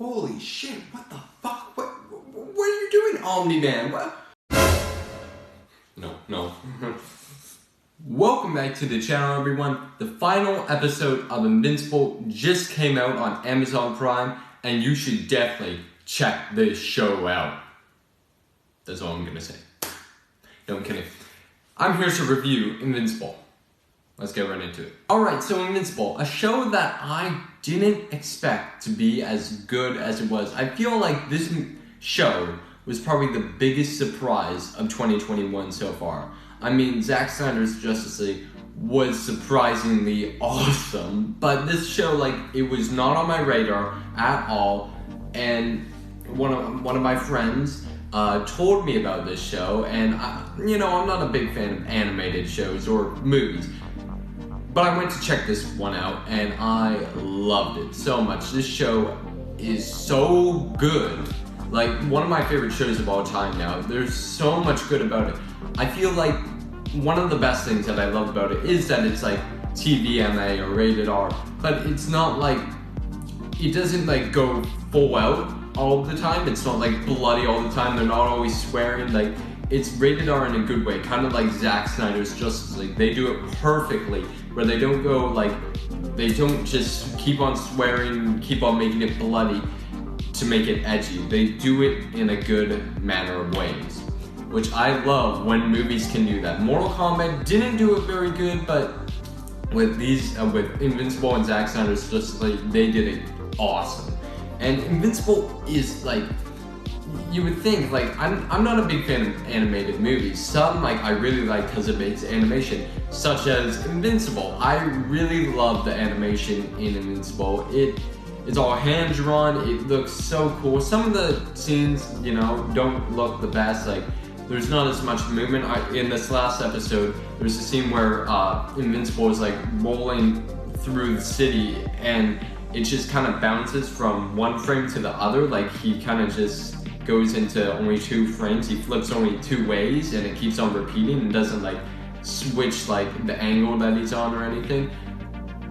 Holy shit, what the fuck? What are you doing, Omni-Man? What? No. Welcome back to the channel, everyone. The final episode of Invincible just came out on Amazon Prime, and you should definitely check this show out. That's all I'm gonna say. No, I'm kidding. I'm here to review Invincible. Let's get right into it. Alright, so Invincible, a show that I didn't expect to be as good as it was. I feel like this show was probably the biggest surprise of 2021 so far. I mean, Zack Snyder's Justice League was surprisingly awesome, but this show, like, it was not on my radar at all, and one of my friends told me about this show, and I'm not a big fan of animated shows or movies, but I went to check this one out, and I loved it so much. This show is so good. Like, one of my favorite shows of all time now. There's so much good about it. I feel like one of the best things that I love about it is that it's like TVMA or rated R, but it's not like, it doesn't like go full out all the time. It's not like bloody all the time. They're not always swearing. Like, it's rated R in a good way, kind of like Zack Snyder's Justice League. They do it perfectly, where they don't go like, they don't just keep on swearing, keep on making it bloody to make it edgy. They do it in a good manner of ways, which I love when movies can do that. Mortal Kombat didn't do it very good, but with these, with Invincible and Zack Snyder's Justice League, they did it awesome. And Invincible is like, you would think, like, I'm not a big fan of animated movies. Some, like, I really like because of its animation, such as Invincible. I really love the animation in Invincible. It's all hand-drawn, it looks so cool. Some of the scenes, don't look the best. Like, there's not as much movement. In this last episode, there's a scene where Invincible is, like, rolling through the city, and it just kind of bounces from one frame to the other. Like, he kind of just goes into only 2 frames. He flips only 2 ways, and it keeps on repeating and doesn't like switch like the angle that he's on or anything.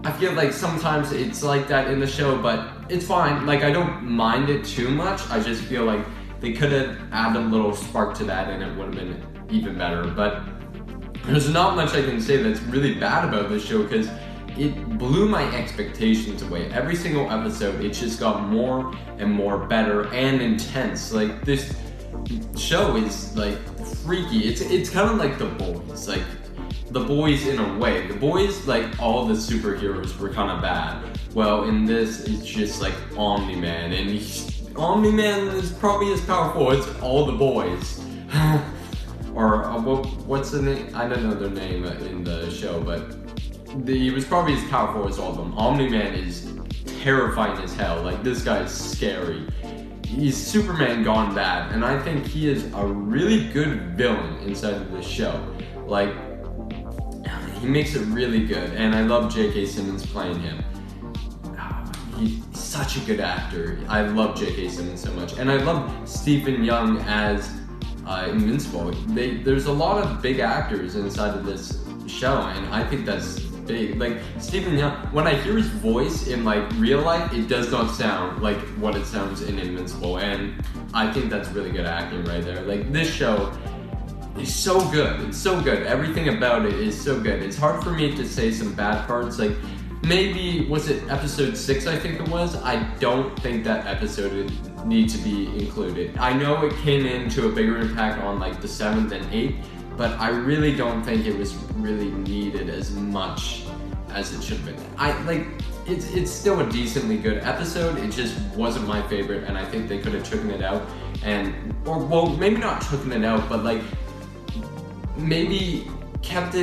I feel like sometimes it's like that in the show, but it's fine. Like, I don't mind it too much. I just feel like they could have added a little spark to that and it would have been even better. But there's not much I can say that's really bad about this show, because it blew my expectations away. Every single episode, it just got more and more better and intense. Like, this show is like freaky. It's kind of like The Boys. Like, The Boys in a way. The Boys, like, all the superheroes were kind of bad. Well, in this, it's just like Omni-Man, and Omni-Man is probably as powerful as all the boys. Or what's the name? I don't know their name in the show, but he was probably as powerful as all of them. Omni-Man is terrifying as hell. Like, this guy's scary. He's Superman gone bad, and I think he is a really good villain inside of this show. Like, he makes it really good, and I love J.K. Simmons playing him. He's such a good actor. I love J.K. Simmons so much, and I love Stephen Young as Invincible. There's a lot of big actors inside of this show, and I think that's big. Like, Stephen Young, when I hear his voice in like real life, it does not sound like what it sounds in Invincible, and I think that's really good acting right there. Like, this show is so good. It's so good. Everything about it is so good. It's hard for me to say some bad parts. Like, maybe, was it episode 6, I think it was? I don't think that episode would need to be included. I know it came into a bigger impact on like the 7th and 8th, but I really don't think it was really needed as much as it should have been. It's still a decently good episode. It just wasn't my favorite, and I think they could have taken it out, or maybe not taken it out, but like, maybe kept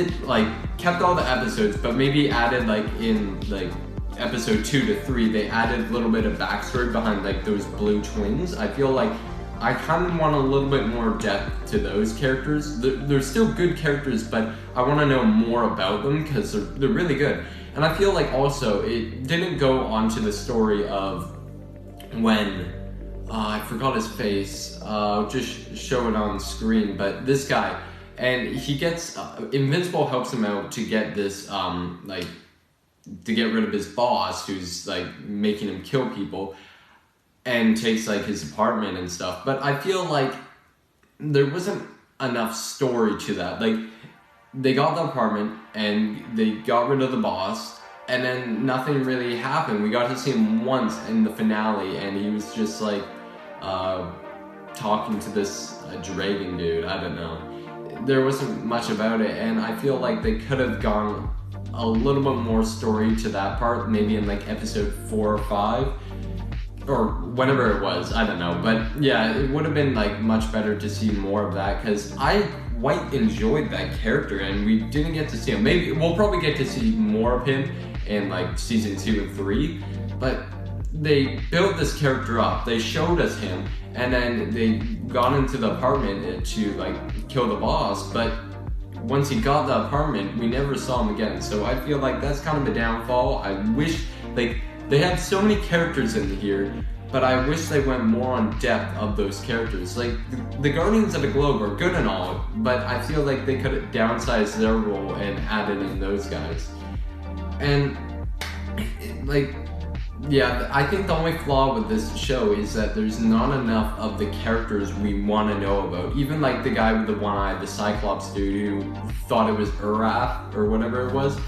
all the episodes, but maybe added, like, in like episode 2 to 3, they added a little bit of backstory behind like those blue twins. I feel like I kind of want a little bit more depth to those characters. They're still good characters, but I want to know more about them because they're really good. And I feel like also it didn't go onto the story of when, I forgot his face, I'll just show it on screen, but this guy, and he gets, Invincible helps him out to get this, to get rid of his boss who's like making him kill people. and takes like his apartment and stuff. But I feel like there wasn't enough story to that. Like, they got the apartment and they got rid of the boss, and then nothing really happened. We got to see him once in the finale, and he was just like talking to this dragon dude. I don't know. There wasn't much about it, and I feel like they could have gone a little bit more story to that part, maybe in like episode 4 or 5, or whenever it was, I don't know. But yeah, it would have been like much better to see more of that, because I quite enjoyed that character, and we didn't get to see him. Maybe we'll probably get to see more of him in like season 2 and 3, but they built this character up, they showed us him, and then they got into the apartment to like kill the boss, but once he got the apartment, we never saw him again. So I feel like that's kind of a downfall. I wish, like, they had so many characters in here, but I wish they went more on depth of those characters. Like, the Guardians of the Globe are good and all, but I feel like they could have downsized their role and added in those guys. And, like, yeah, I think the only flaw with this show is that there's not enough of the characters we want to know about. Even like the guy with the one eye, the Cyclops dude who thought it was Urath or whatever it was.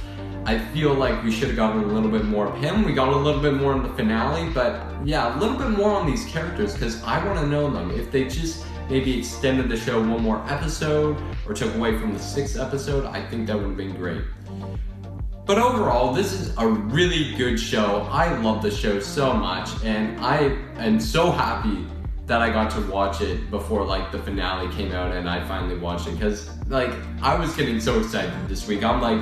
I feel like we should have gotten a little bit more of him. We got a little bit more in the finale, but yeah, a little bit more on these characters, because I want to know them. If they just maybe extended the show one more episode or took away from the 6th episode, I think that would have been great. But overall, this is a really good show. I love the show so much, and I am so happy that I got to watch it before like the finale came out and I finally watched it, because like I was getting so excited this week. I'm like,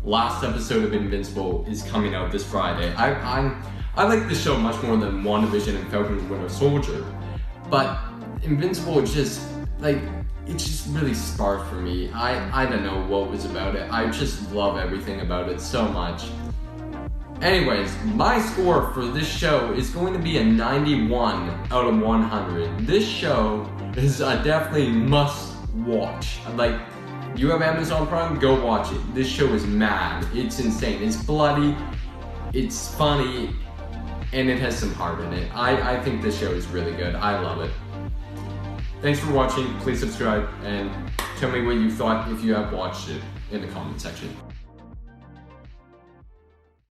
last episode of Invincible is coming out this Friday. I like this show much more than WandaVision and Falcon and Winter Soldier, but Invincible just like, it just really sparked for me. I don't know what was about it. I just love everything about it so much. Anyways, my score for this show is going to be a 91 out of 100. This show is a definitely must watch. Like, you have Amazon Prime, go watch it. This show is mad. It's insane. It's bloody, it's funny, and it has some heart in it. I think this show is really good. I love it. Thanks for watching. Please subscribe and tell me what you thought if you have watched it in the comment section.